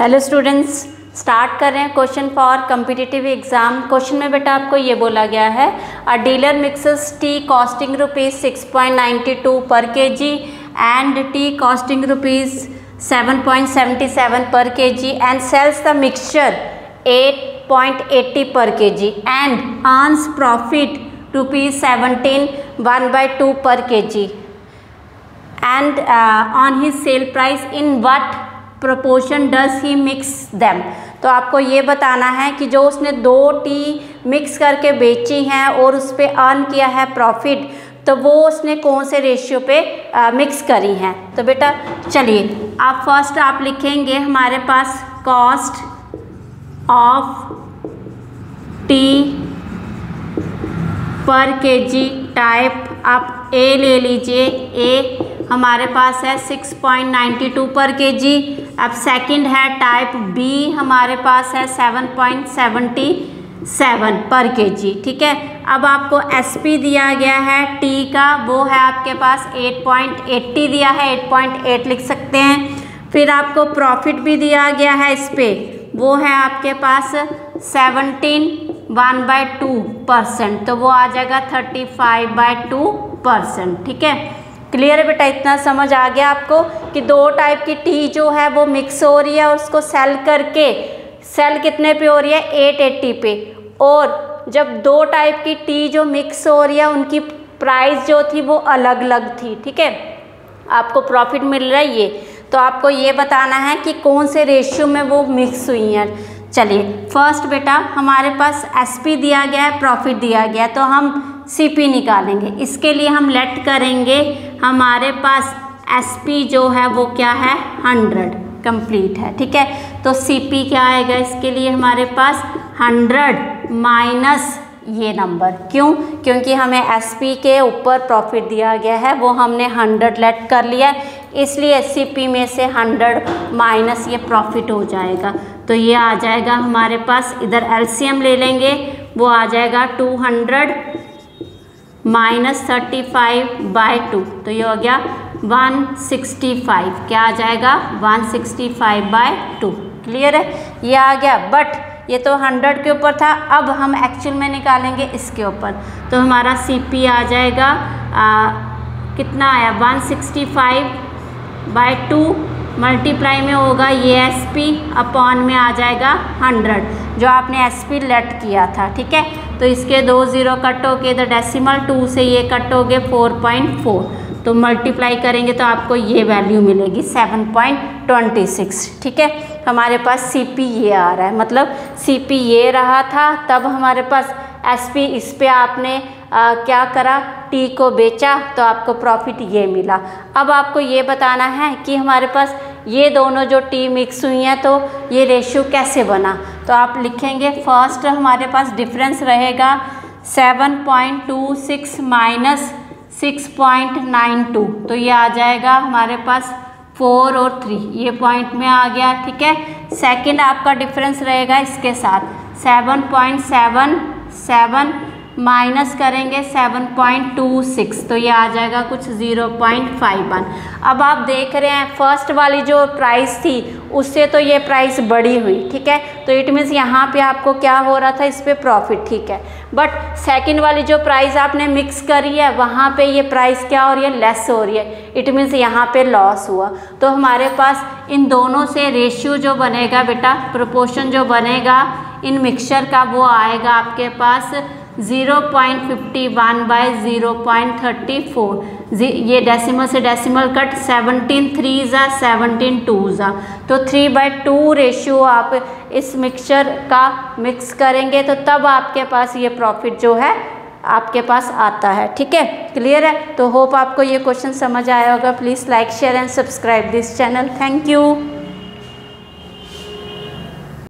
Hello students, start कर रहे हैं question for competitive exam. Question में बेटा आपको ये बोला गया है, a dealer mixes tea costing ₹6.92 per kg and tea costing ₹7.77 per kg and sells the mixture 8.80 per kg and earns profit ₹17 1/2 per kg and on his sale price in what proportion does he mix them। तो आपको ये बताना है कि जो उसने 2 T mix करके बेची हैं और उस पर अर्न किया है प्रॉफिट, तो वो उसने कौन से रेशियो पे मिक्स करी हैं। तो बेटा चलिए आप फर्स्ट आप लिखेंगे हमारे पास कॉस्ट ऑफ टी पर केजी टाइप, आप ए ले लीजिए, ए हमारे पास है 6.92 पर केजी। अब सेकंड है टाइप बी, हमारे पास है 7.77 पर केजी। ठीक है, अब आपको एसपी दिया गया है टी का, वो है आपके पास 8.80 दिया है, 8.8 लिख सकते हैं। फिर आपको प्रॉफिट भी दिया गया है इस पे, वो है आपके पास 17 1/2%, तो वो आ जाएगा 35/2%। ठीक है, क्लियर है बेटा, इतना समझ आ गया आपको कि 2 टाइप की टी जो है वो मिक्स हो रही है और उसको सेल करके, सेल कितने पे हो रही है 880 पे, और जब 2 टाइप की टी जो मिक्स हो रही है उनकी प्राइस जो थी वो अलग अलग थी। ठीक है, आपको प्रॉफिट मिल रहा है ये, तो आपको ये बताना है कि कौन से रेशियो में वो मिक्स हुई हैं। चलिए फर्स्ट बेटा हमारे पास एसपी दिया गया है, प्रॉफिट दिया गया है, तो हम सीपी निकालेंगे। इसके लिए हम लेट करेंगे, हमारे पास एसपी जो है वो क्या है 100 कंप्लीट है। ठीक है, तो सीपी क्या आएगा इसके लिए हमारे पास 100 माइनस ये नंबर, क्यों? क्योंकि हमें एसपी के ऊपर प्रॉफिट दिया गया है, वो हमने 100 लेट कर लिया, इसलिए सीपी में से 100 माइनस ये प्रॉफिट हो जाएगा। तो ये आ जाएगा हमारे पास, इधर एलसीएम ले लेंगे, वो आ जाएगा 200 माइनस 35/2, तो ये हो गया 165। क्या आ जाएगा 165/2। क्लियर है, ये आ गया। बट ये तो 100 के ऊपर था, अब हम एक्चुअल में निकालेंगे इसके ऊपर, तो हमारा सीपी आ जाएगा कितना आया 165/2 मल्टीप्लाई में होगा ये एसपी अपॉन में आ जाएगा 100 जो आपने एसपी लेट किया था। ठीक है, तो इसके 2 0 कट हो गए, तो डेसिमल 2 से ये कट हो गए 4.4, तो मल्टीप्लाई करेंगे तो आपको ये वैल्यू मिलेगी 7.26। ठीक है, हमारे पास सीपी ये आ रहा है, मतलब सीपी ये रहा था, तब हमारे पास एसपी, इस पे आपने क्या करा, टी को बेचा, तो आपको प्रॉफिट ये मिला। अब आपको ये बताना है कि हमारे पास ये दोनों जो टी मिक्स हुई हैं तो ये रेशियो कैसे बना। तो आप लिखेंगे फर्स्ट हमारे पास डिफरेंस रहेगा 7.26 माइनस 6.92, तो ये आ जाएगा हमारे पास 4 और 3, ये पॉइंट में आ गया। ठीक है, सेकंड आपका डिफरेंस रहेगा इसके साथ 7.77 माइनस करेंगे 7.26, तो ये आ जाएगा कुछ 0.51। अब आप देख रहे हैं फर्स्ट वाली जो प्राइस थी उससे तो ये प्राइस बड़ी हुई। ठीक है, तो इट मीन्स यहाँ पे आपको क्या हो रहा था, इस पे प्रॉफिट। ठीक है, बट सेकंड वाली जो प्राइस आपने मिक्स करी है वहाँ पे ये प्राइस क्या हो रही है, लेस हो रही है, इट मीन्स यहाँ पे लॉस हुआ। तो हमारे पास इन दोनों से रेशियो जो बनेगा बेटा, प्रोपोर्शन जो बनेगा इन मिक्सचर का, वो आएगा आपके पास 0.51/0.34। ये डेसिमल से डेसिमल कट, 17 3 ज़ा 17 2 ज़ा, तो 3/2 रेशियो आप इस मिक्सचर का मिक्स करेंगे, तो तब आपके पास ये प्रॉफिट जो है आपके पास आता है। ठीक है, क्लियर है। तो होप आपको ये क्वेश्चन समझ आया होगा। Please like share and subscribe this channel. Thank you.